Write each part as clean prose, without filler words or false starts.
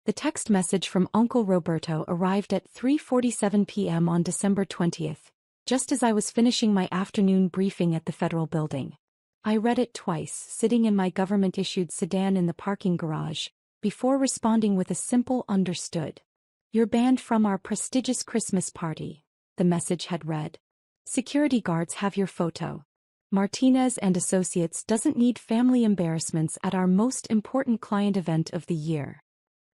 The text message from Uncle Roberto arrived at 3:47 p.m. on December 20th, just as I was finishing my afternoon briefing at the federal building. I read it twice, sitting in my government-issued sedan in the parking garage, before responding with a simple "understood." "You're banned from our prestigious Christmas party," the message had read. "Security guards have your photo. Martinez and Associates doesn't need family embarrassments at our most important client event of the year."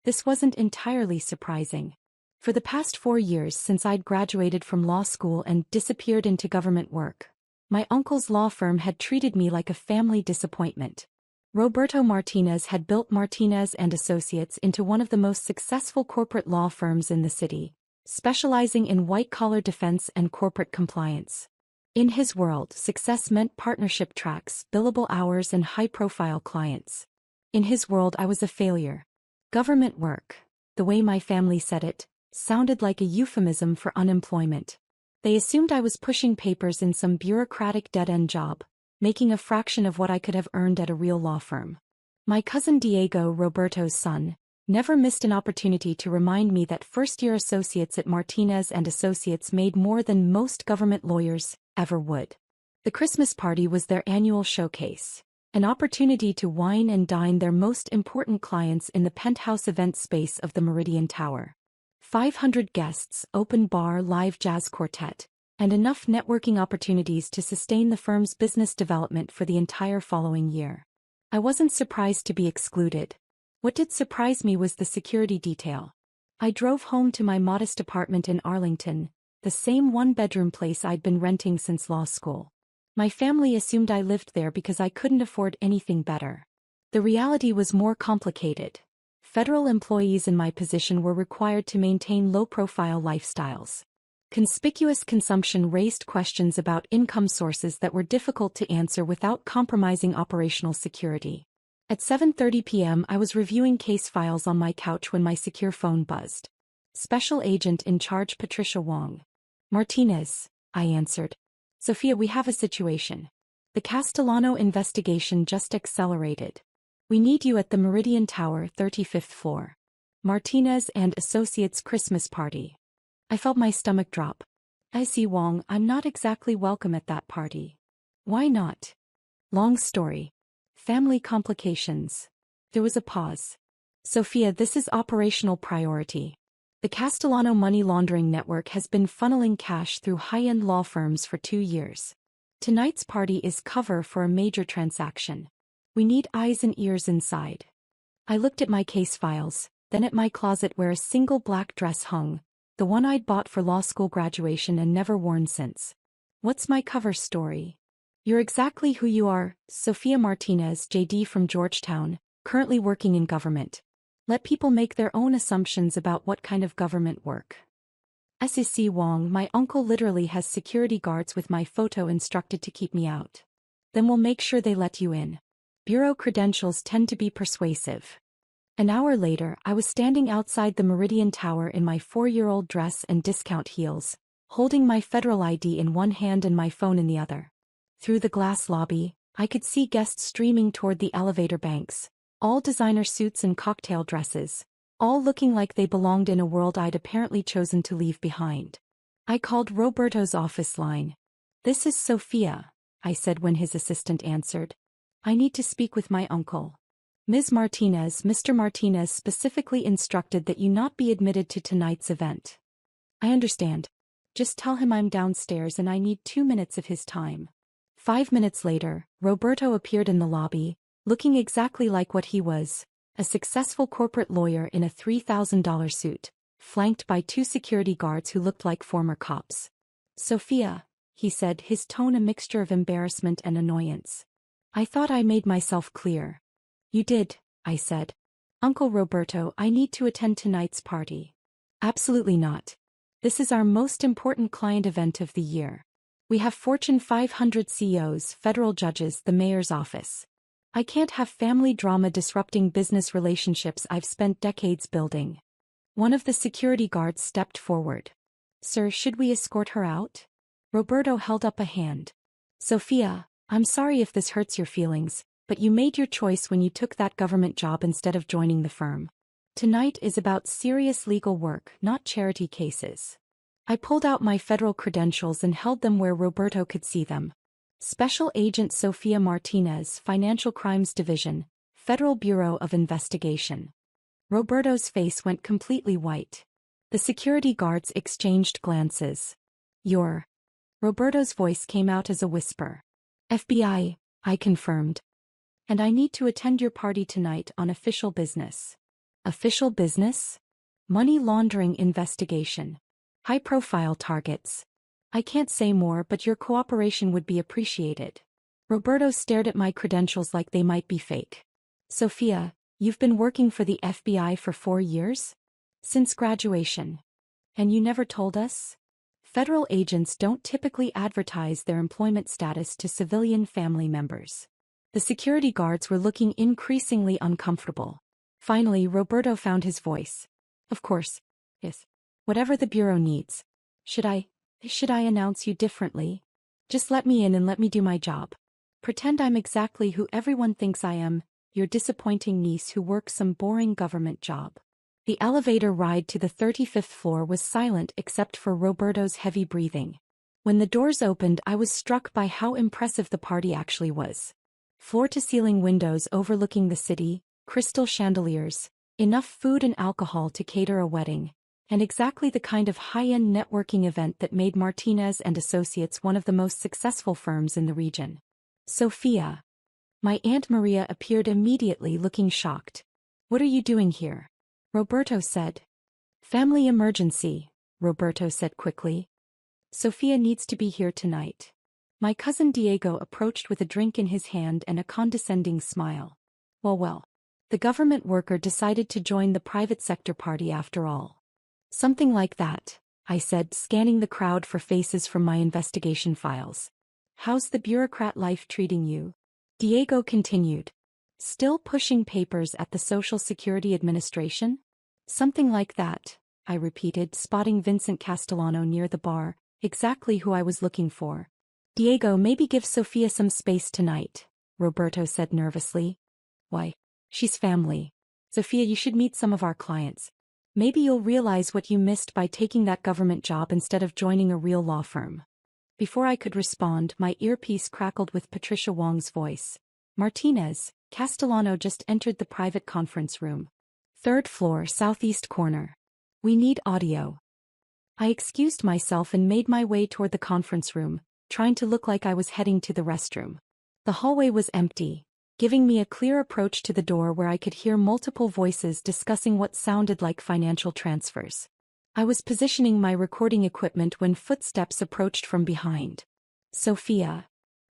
This wasn't entirely surprising. For the past 4 years since I'd graduated from law school and disappeared into government work, my uncle's law firm had treated me like a family disappointment. Roberto Martinez had built Martinez and Associates into one of the most successful corporate law firms in the city, specializing in white-collar defense and corporate compliance. In his world, success meant partnership tracks, billable hours, and high-profile clients. In his world, I was a failure. Government work, the way my family said it, sounded like a euphemism for unemployment. They assumed I was pushing papers in some bureaucratic dead-end job, making a fraction of what I could have earned at a real law firm. My cousin Diego, Roberto's son, never missed an opportunity to remind me that first-year associates at Martinez and Associates made more than most government lawyers ever would. The Christmas party was their annual showcase, an opportunity to wine and dine their most important clients in the penthouse event space of the Meridian Tower. 500 guests, open bar, live jazz quartet, and enough networking opportunities to sustain the firm's business development for the entire following year. I wasn't surprised to be excluded. What did surprise me was the security detail. I drove home to my modest apartment in Arlington, the same one-bedroom place I'd been renting since law school. My family assumed I lived there because I couldn't afford anything better. The reality was more complicated. Federal employees in my position were required to maintain low-profile lifestyles. Conspicuous consumption raised questions about income sources that were difficult to answer without compromising operational security. At 7:30 p.m. I was reviewing case files on my couch when my secure phone buzzed. "Special Agent in Charge Patricia Wong." "Martinez," I answered. "Sophia, we have a situation. The Castellano investigation just accelerated. We need you at the Meridian Tower, 35th floor. Martinez and Associates Christmas party." I felt my stomach drop. "I see, Wong, I'm not exactly welcome at that party." "Why not?" "Long story. Family complications." There was a pause. "Sophia, this is operational priority. The Castellano money laundering network has been funneling cash through high-end law firms for 2 years. Tonight's party is cover for a major transaction. We need eyes and ears inside." I looked at my case files, then at my closet where a single black dress hung, the one I'd bought for law school graduation and never worn since. "What's my cover story?" "You're exactly who you are, Sophia Martinez, JD from Georgetown, currently working in government. Let people make their own assumptions about what kind of government work." "SEC Wong, my uncle literally has security guards with my photo instructed to keep me out." "Then we'll make sure they let you in. Bureau credentials tend to be persuasive." An hour later, I was standing outside the Meridian Tower in my 4-year-old dress and discount heels, holding my federal ID in one hand and my phone in the other. Through the glass lobby, I could see guests streaming toward the elevator banks, all designer suits and cocktail dresses, all looking like they belonged in a world I'd apparently chosen to leave behind. I called Roberto's office line. "This is Sophia," I said when his assistant answered. "I need to speak with my uncle. Ms. Martinez, Mr. Martinez specifically instructed that you not be admitted to tonight's event." "I understand. Just tell him I'm downstairs and I need 2 minutes of his time." 5 minutes later, Roberto appeared in the lobby, looking exactly like what he was, a successful corporate lawyer in a $3,000 suit, flanked by 2 security guards who looked like former cops. "Sophia," he said, his tone a mixture of embarrassment and annoyance. "I thought I made myself clear." "You did," I said. "Uncle Roberto, I need to attend tonight's party." "Absolutely not. This is our most important client event of the year. We have Fortune 500 CEOs, federal judges, the mayor's office. I can't have family drama disrupting business relationships I've spent decades building." One of the security guards stepped forward. "Sir, should we escort her out?" Roberto held up a hand. "Sophia, I'm sorry if this hurts your feelings, but you made your choice when you took that government job instead of joining the firm. Tonight is about serious legal work, not charity cases. I pulled out my federal credentials and held them where Roberto could see them. Special Agent Sofia Martinez, Financial Crimes Division, Federal Bureau of Investigation. Roberto's face went completely white. The security guards exchanged glances. "You're..." Roberto's voice came out as a whisper. "FBI," I confirmed. "And I need to attend your party tonight on official business." "Official business?" "Money laundering investigation. High-profile targets. I can't say more, but your cooperation would be appreciated." Roberto stared at my credentials like they might be fake. "Sofia, you've been working for the FBI for 4 years? Since graduation. And you never told us?" Federal agents don't typically advertise their employment status to civilian family members. The security guards were looking increasingly uncomfortable. Finally, Roberto found his voice. "Of course. Yes. Whatever the Bureau needs. Should I announce you differently? Just let me in and let me do my job. Pretend I'm exactly who everyone thinks I am, your disappointing niece who works some boring government job." The elevator ride to the 35th floor was silent except for Roberto's heavy breathing. When the doors opened, I was struck by how impressive the party actually was. Floor-to-ceiling windows overlooking the city, crystal chandeliers, enough food and alcohol to cater a wedding, and exactly the kind of high-end networking event that made Martinez and Associates one of the most successful firms in the region. "Sofia." My Aunt Maria appeared immediately, looking shocked. "What are you doing here?" Roberto said. "Family emergency," Roberto said quickly. "Sofia needs to be here tonight." My cousin Diego approached with a drink in his hand and a condescending smile. Well. The government worker decided to join the private sector party after all. "Something like that," I said, scanning the crowd for faces from my investigation files. "How's the bureaucrat life treating you?" Diego continued. "Still pushing papers at the Social Security Administration?" "Something like that," I repeated, spotting Vincent Castellano near the bar, exactly who I was looking for. "Diego, maybe give Sofia some space tonight," Roberto said nervously. "Why? She's family. Sofia, you should meet some of our clients. Maybe you'll realize what you missed by taking that government job instead of joining a real law firm." Before I could respond, my earpiece crackled with Patricia Wong's voice. "Martinez, Castellano just entered the private conference room. 3rd floor, southeast corner. We need audio." I excused myself and made my way toward the conference room, trying to look like I was heading to the restroom. The hallway was empty, giving me a clear approach to the door where I could hear multiple voices discussing what sounded like financial transfers. I was positioning my recording equipment when footsteps approached from behind. "Sofia."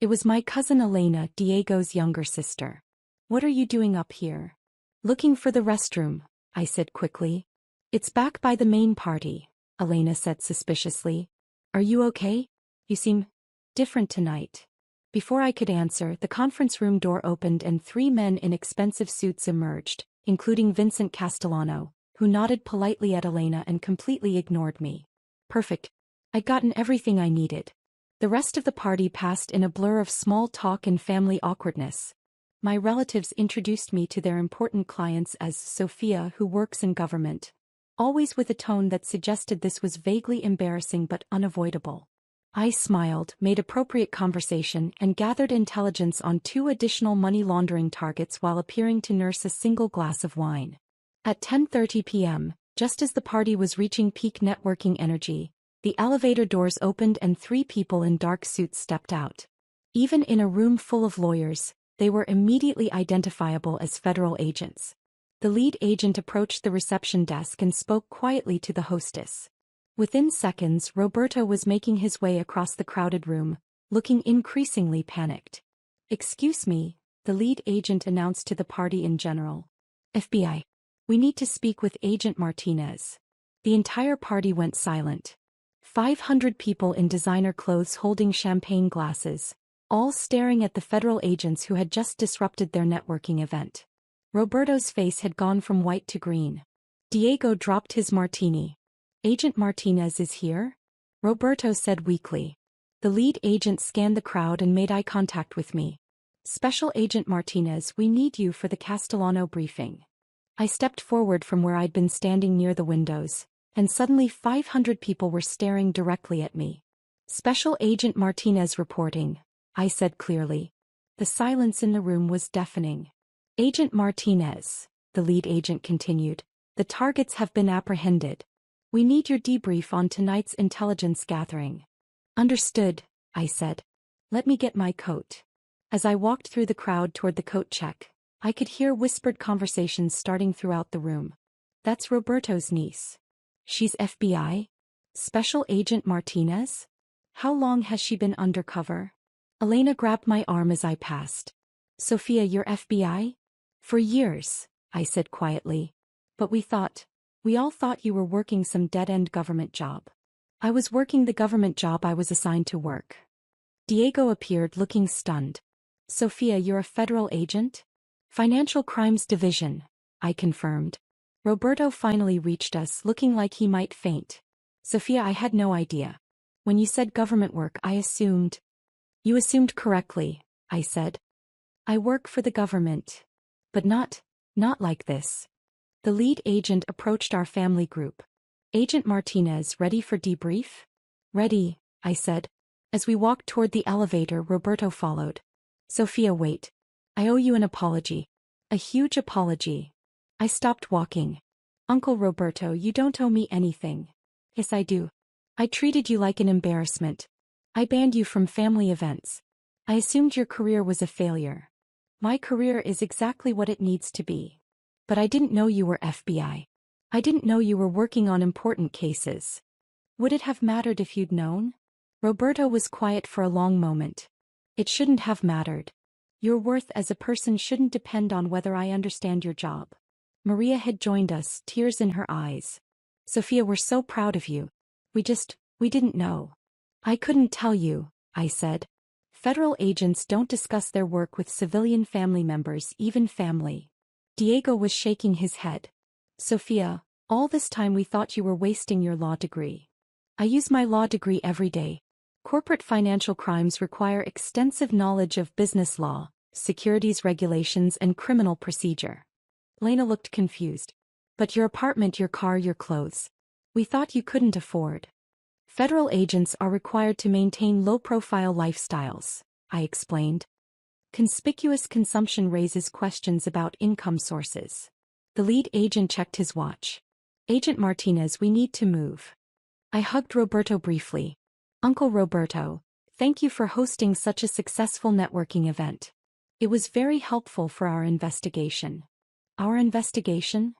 It was my cousin Elena, Diego's younger sister. "What are you doing up here?" "Looking for the restroom," I said quickly. "It's back by the main party," Elena said suspiciously. "Are you okay? You seem different tonight." Before I could answer, the conference room door opened and 3 men in expensive suits emerged, including Vincent Castellano, who nodded politely at Elena and completely ignored me. Perfect. I'd gotten everything I needed. The rest of the party passed in a blur of small talk and family awkwardness. My relatives introduced me to their important clients as Sofia, who works in government, always with a tone that suggested this was vaguely embarrassing but unavoidable. I smiled, made appropriate conversation, and gathered intelligence on 2 additional money laundering targets while appearing to nurse a single glass of wine. At 10:30 p.m., just as the party was reaching peak networking energy, the elevator doors opened and 3 people in dark suits stepped out. Even in a room full of lawyers, they were immediately identifiable as federal agents. The lead agent approached the reception desk and spoke quietly to the hostess. Within seconds, Roberto was making his way across the crowded room, looking increasingly panicked. "Excuse me," the lead agent announced to the party in general. "FBI. We need to speak with Agent Martinez." The entire party went silent. 500 people in designer clothes holding champagne glasses, all staring at the federal agents who had just disrupted their networking event. Roberto's face had gone from white to green. Diego dropped his martini. "Agent Martinez is here?" Roberto said weakly. The lead agent scanned the crowd and made eye contact with me. "Special Agent Martinez, we need you for the Castellano briefing." I stepped forward from where I'd been standing near the windows, and suddenly 500 people were staring directly at me. Special Agent Martinez reporting, I said clearly. The silence in the room was deafening. Agent Martinez, the lead agent continued, the targets have been apprehended. We need your debrief on tonight's intelligence gathering. Understood, I said. Let me get my coat. As I walked through the crowd toward the coat check, I could hear whispered conversations starting throughout the room. That's Roberto's niece. She's FBI? Special Agent Martinez? How long has she been undercover? Elena grabbed my arm as I passed. Sophia, you're FBI? For years, I said quietly. But we all thought you were working some dead-end government job. I was working the government job I was assigned to work. Diego appeared looking stunned. Sophia, you're a federal agent? Financial Crimes Division, I confirmed. Roberto finally reached us looking like he might faint. Sophia, I had no idea. When you said government work, I assumed. You assumed correctly, I said. I work for the government. But not like this. The lead agent approached our family group. Agent Martinez, ready for debrief? Ready, I said. As we walked toward the elevator, Roberto followed. Sophia, wait. I owe you an apology. A huge apology. I stopped walking. Uncle Roberto, you don't owe me anything. Yes, I do. I treated you like an embarrassment. I banned you from family events. I assumed your career was a failure. My career is exactly what it needs to be. But I didn't know you were FBI. I didn't know you were working on important cases. Would it have mattered if you'd known? Roberto was quiet for a long moment. It shouldn't have mattered. Your worth as a person shouldn't depend on whether I understand your job. Maria had joined us, tears in her eyes. Sophia, we're so proud of you. We didn't know. I couldn't tell you, I said. Federal agents don't discuss their work with civilian family members, even family. Diego was shaking his head. Sophia, all this time we thought you were wasting your law degree. I use my law degree every day. Corporate financial crimes require extensive knowledge of business law, securities regulations, and criminal procedure. Lena looked confused. But your apartment, your car, your clothes. We thought you couldn't afford. Federal agents are required to maintain low-profile lifestyles, I explained. Conspicuous consumption raises questions about income sources. The lead agent checked his watch. Agent Martinez, we need to move. I hugged Roberto briefly. Uncle Roberto, thank you for hosting such a successful networking event. It was very helpful for our investigation. Our investigation?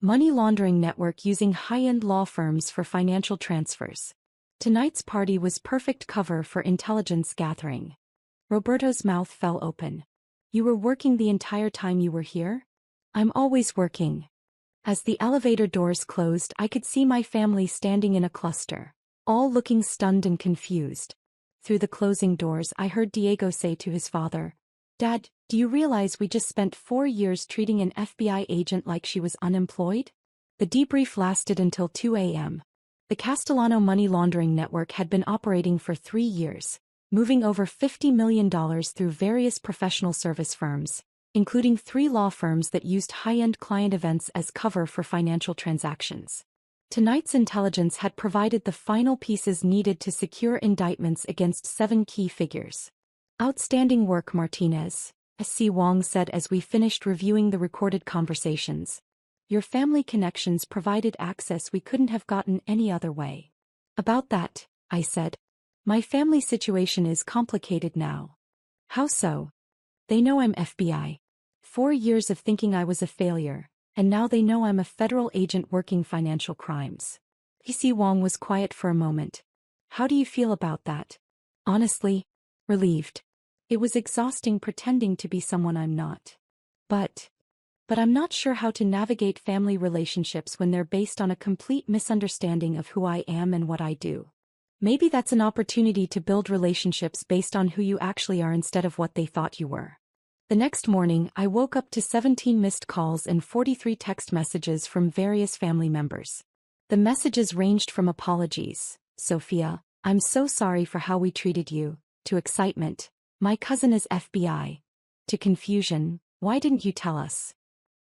Money laundering network using high-end law firms for financial transfers. Tonight's party was perfect cover for intelligence gathering. Roberto's mouth fell open. You were working the entire time you were here? I'm always working. As the elevator doors closed, I could see my family standing in a cluster, all looking stunned and confused. Through the closing doors, I heard Diego say to his father, Dad, do you realize we just spent 4 years treating an FBI agent like she was unemployed? The debrief lasted until 2 a.m. The Castellano money laundering network had been operating for 3 years, moving over $50 million through various professional service firms, including 3 law firms that used high-end client events as cover for financial transactions. Tonight's intelligence had provided the final pieces needed to secure indictments against 7 key figures. Outstanding work, Martinez, S.C. Wong said as we finished reviewing the recorded conversations. Your family connections provided access we couldn't have gotten any other way. About that, I said. My family situation is complicated now. How so? They know I'm FBI. 4 years of thinking I was a failure, and now they know I'm a federal agent working financial crimes. S.C. Wong was quiet for a moment. How do you feel about that? Honestly, relieved. It was exhausting pretending to be someone I'm not. But I'm not sure how to navigate family relationships when they're based on a complete misunderstanding of who I am and what I do. Maybe that's an opportunity to build relationships based on who you actually are instead of what they thought you were. The next morning, I woke up to 17 missed calls and 43 text messages from various family members. The messages ranged from apologies, Sophia, I'm so sorry for how we treated you, to excitement, my cousin is FBI, to confusion, why didn't you tell us?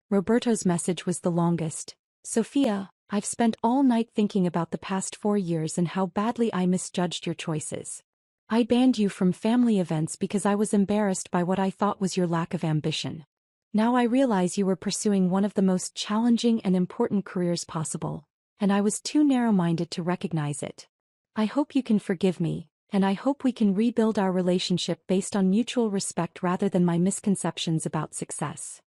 Roberto's message was the longest. Sophia, I've spent all night thinking about the past 4 years and how badly I misjudged your choices. I banned you from family events because I was embarrassed by what I thought was your lack of ambition. Now I realize you were pursuing one of the most challenging and important careers possible, and I was too narrow-minded to recognize it. I hope you can forgive me, and I hope we can rebuild our relationship based on mutual respect rather than my misconceptions about success.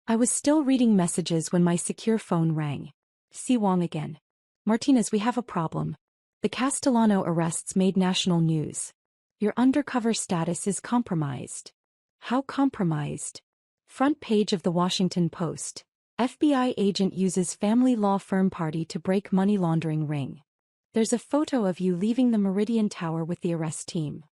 I was still reading messages when my secure phone rang. Si Wong again. Martinez, we have a problem. The Castellano arrests made national news. Your undercover status is compromised. How compromised? Front page of the Washington Post. FBI agent uses family law firm party to break money laundering ring. There's a photo of you leaving the Meridian Tower with the arrest team.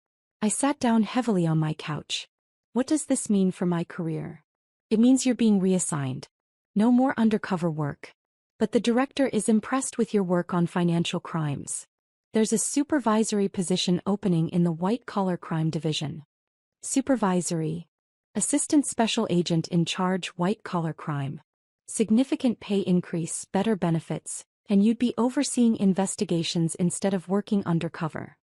I sat down heavily on my couch. What does this mean for my career? It means you're being reassigned. No more undercover work. But the director is impressed with your work on financial crimes. There's a supervisory position opening in the white-collar crime division. Supervisory. Assistant Special Agent in charge, white-collar crime. Significant pay increase, better benefits, and you'd be overseeing investigations instead of working undercover.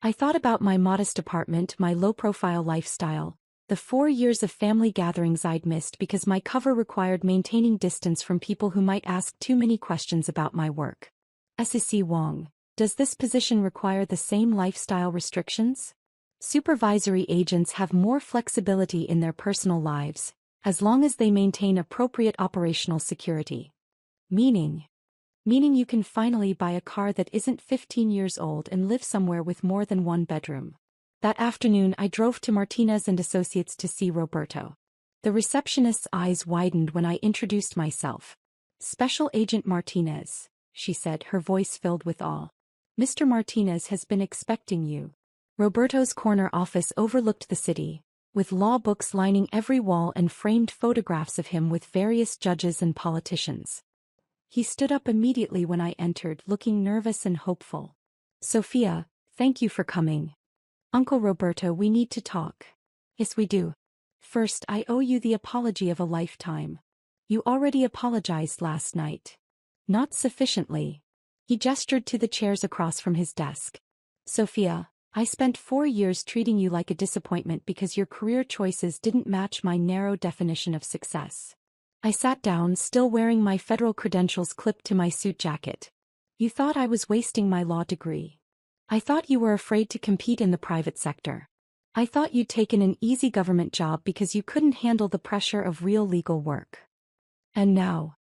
I thought about my modest apartment, my low-profile lifestyle, the 4 years of family gatherings I'd missed because my cover required maintaining distance from people who might ask too many questions about my work. Si Wong, does this position require the same lifestyle restrictions? Supervisory agents have more flexibility in their personal lives, as long as they maintain appropriate operational security. Meaning you can finally buy a car that isn't 15 years old and live somewhere with more than one bedroom. That afternoon I drove to Martinez and Associates to see Roberto. The receptionist's eyes widened when I introduced myself. Special Agent Martinez, she said, her voice filled with awe. Mr. Martinez has been expecting you. Roberto's corner office overlooked the city, with law books lining every wall and framed photographs of him with various judges and politicians. He stood up immediately when I entered, looking nervous and hopeful. Sophia, thank you for coming. Uncle Roberto, we need to talk. Yes, we do. First, I owe you the apology of a lifetime. You already apologized last night. Not sufficiently. He gestured to the chairs across from his desk. Sophia, I spent 4 years treating you like a disappointment because your career choices didn't match my narrow definition of success. I sat down, still wearing my federal credentials clipped to my suit jacket. You thought I was wasting my law degree. I thought you were afraid to compete in the private sector. I thought you'd taken an easy government job because you couldn't handle the pressure of real legal work. And now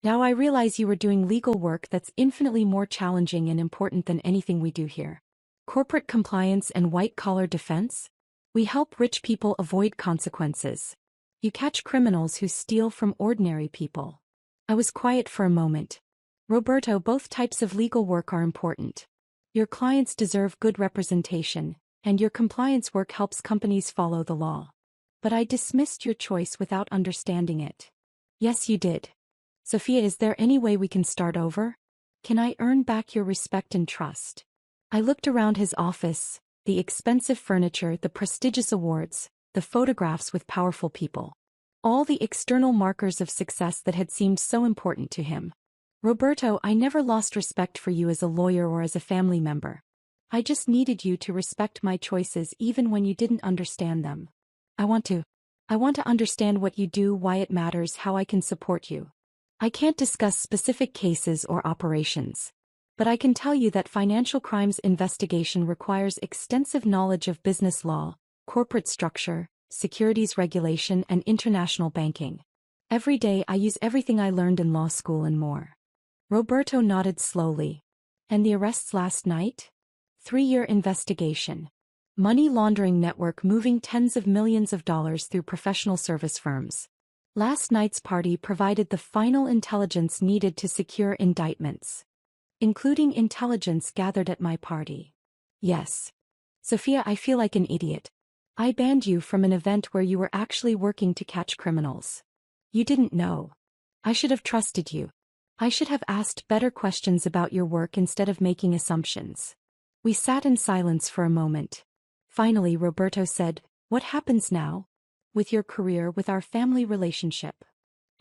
I realize you were doing legal work that's infinitely more challenging and important than anything we do here. Corporate compliance and white-collar defense? We help rich people avoid consequences. You catch criminals who steal from ordinary people. I was quiet for a moment. Roberto, both types of legal work are important. Your clients deserve good representation, and your compliance work helps companies follow the law. But I dismissed your choice without understanding it. Yes, you did. Sophia, is there any way we can start over? Can I earn back your respect and trust? I looked around his office, the expensive furniture, the prestigious awards, the photographs with powerful people. All the external markers of success that had seemed so important to him. Roberto, I never lost respect for you as a lawyer or as a family member. I just needed you to respect my choices even when you didn't understand them. I want to understand what you do, why it matters, how I can support you. I can't discuss specific cases or operations. But I can tell you that financial crimes investigation requires extensive knowledge of business law, corporate structure, securities regulation, and international banking. Every day I use everything I learned in law school and more. Roberto nodded slowly. And the arrests last night? 3-year investigation. Money laundering network moving tens of millions of dollars through professional service firms. Last night's party provided the final intelligence needed to secure indictments. Including intelligence gathered at my party. Yes. Sophia, I feel like an idiot. I banned you from an event where you were actually working to catch criminals. You didn't know. I should have trusted you. I should have asked better questions about your work instead of making assumptions. We sat in silence for a moment. Finally, Roberto said, "What happens now? With your career, with our family relationship?"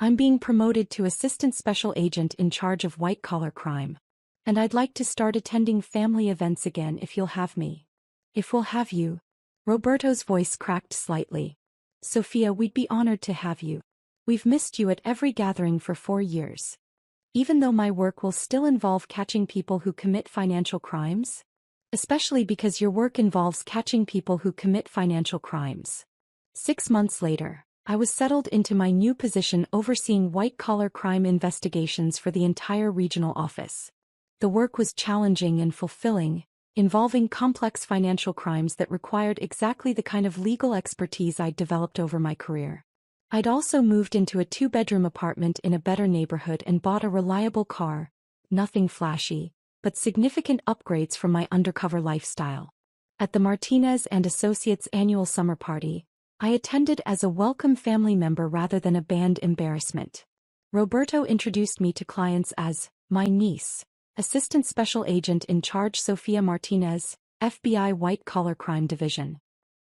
I'm being promoted to assistant special agent in charge of white-collar crime. And I'd like to start attending family events again if you'll have me. If we'll have you. Roberto's voice cracked slightly. Sophia, we'd be honored to have you. We've missed you at every gathering for 4 years. Even though my work will still involve catching people who commit financial crimes? Especially because your work involves catching people who commit financial crimes. 6 months later, I was settled into my new position overseeing white-collar crime investigations for the entire regional office. The work was challenging and fulfilling, involving complex financial crimes that required exactly the kind of legal expertise I'd developed over my career. I'd also moved into a 2-bedroom apartment in a better neighborhood and bought a reliable car, nothing flashy, but significant upgrades from my undercover lifestyle. At the Martinez and Associates annual summer party, I attended as a welcome family member rather than a banned embarrassment. Roberto introduced me to clients as my niece, Assistant Special Agent in Charge Sofia Martinez, FBI White-Collar Crime Division.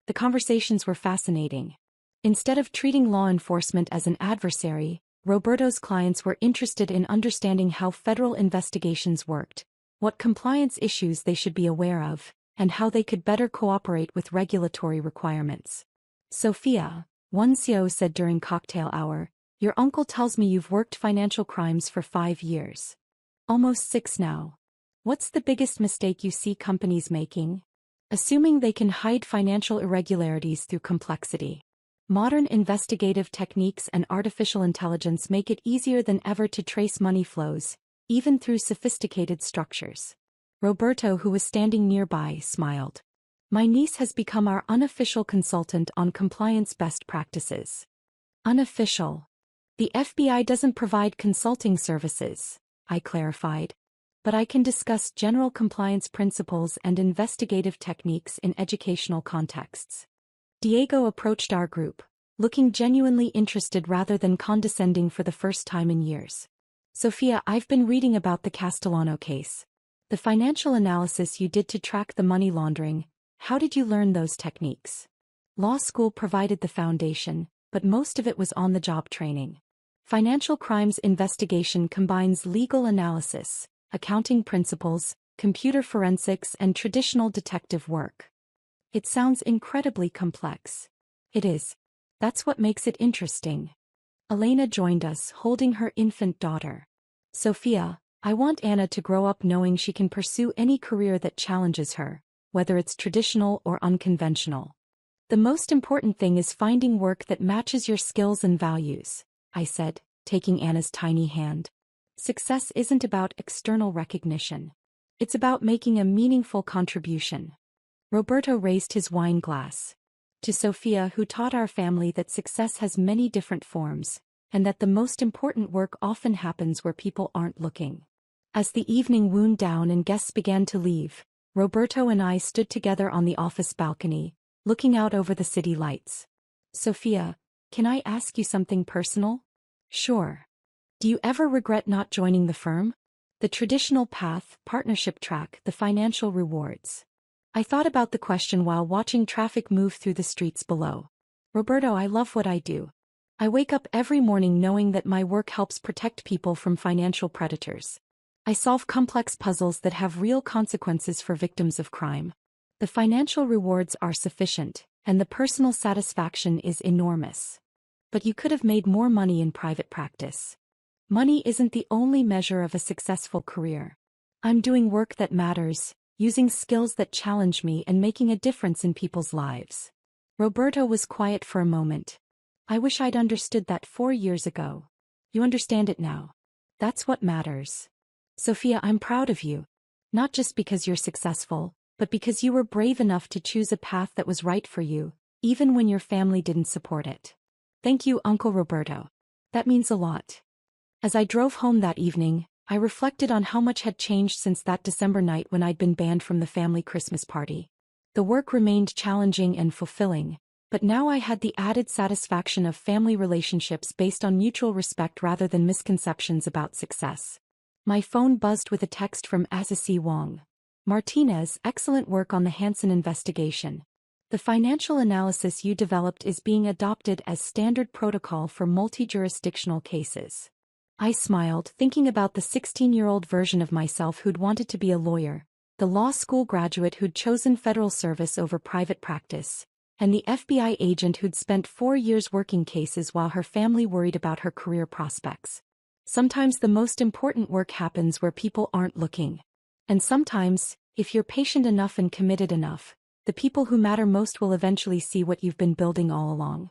The conversations were fascinating. Instead of treating law enforcement as an adversary, Roberto's clients were interested in understanding how federal investigations worked, what compliance issues they should be aware of, and how they could better cooperate with regulatory requirements. Sophia, one CO said during cocktail hour, your uncle tells me you've worked financial crimes for 5 years. Almost 6 now. What's the biggest mistake you see companies making? Assuming they can hide financial irregularities through complexity. Modern investigative techniques and artificial intelligence make it easier than ever to trace money flows, even through sophisticated structures. Roberto, who was standing nearby, smiled. My niece has become our unofficial consultant on compliance best practices. Unofficial. The FBI doesn't provide consulting services, I clarified. But I can discuss general compliance principles and investigative techniques in educational contexts. Diego approached our group, looking genuinely interested rather than condescending for the first time in years. Sophia, I've been reading about the Castellano case. The financial analysis you did to track the money laundering, how did you learn those techniques? Law school provided the foundation, but most of it was on-the-job training. Financial crimes investigation combines legal analysis, accounting principles, computer forensics, and traditional detective work. It sounds incredibly complex. It is. That's what makes it interesting. Elena joined us, holding her infant daughter. Sophia, I want Anna to grow up knowing she can pursue any career that challenges her, whether it's traditional or unconventional. The most important thing is finding work that matches your skills and values, I said, taking Anna's tiny hand. Success isn't about external recognition. It's about making a meaningful contribution. Roberto raised his wine glass. To Sophia, who taught our family that success has many different forms, and that the most important work often happens where people aren't looking. As the evening wound down and guests began to leave, Roberto and I stood together on the office balcony, looking out over the city lights. Sophia, can I ask you something personal? Sure. Do you ever regret not joining the firm? The traditional path, partnership track, the financial rewards. I thought about the question while watching traffic move through the streets below. Roberto, I love what I do. I wake up every morning knowing that my work helps protect people from financial predators. I solve complex puzzles that have real consequences for victims of crime. The financial rewards are sufficient, and the personal satisfaction is enormous. But you could have made more money in private practice. Money isn't the only measure of a successful career. I'm doing work that matters, using skills that challenge me and making a difference in people's lives. Roberto was quiet for a moment. I wish I'd understood that 4 years ago. You understand it now. That's what matters. Sophia, I'm proud of you. Not just because you're successful, but because you were brave enough to choose a path that was right for you, even when your family didn't support it. Thank you, Uncle Roberto. That means a lot. As I drove home that evening, I reflected on how much had changed since that December night when I'd been banned from the family Christmas party. The work remained challenging and fulfilling, but now I had the added satisfaction of family relationships based on mutual respect rather than misconceptions about success. My phone buzzed with a text from Azasi Wong. Martinez, excellent work on the Hansen investigation. The financial analysis you developed is being adopted as standard protocol for multi-jurisdictional cases. I smiled, thinking about the 16-year-old version of myself who'd wanted to be a lawyer, the law school graduate who'd chosen federal service over private practice, and the FBI agent who'd spent 4 years working cases while her family worried about her career prospects. Sometimes the most important work happens where people aren't looking. And sometimes, if you're patient enough and committed enough, the people who matter most will eventually see what you've been building all along.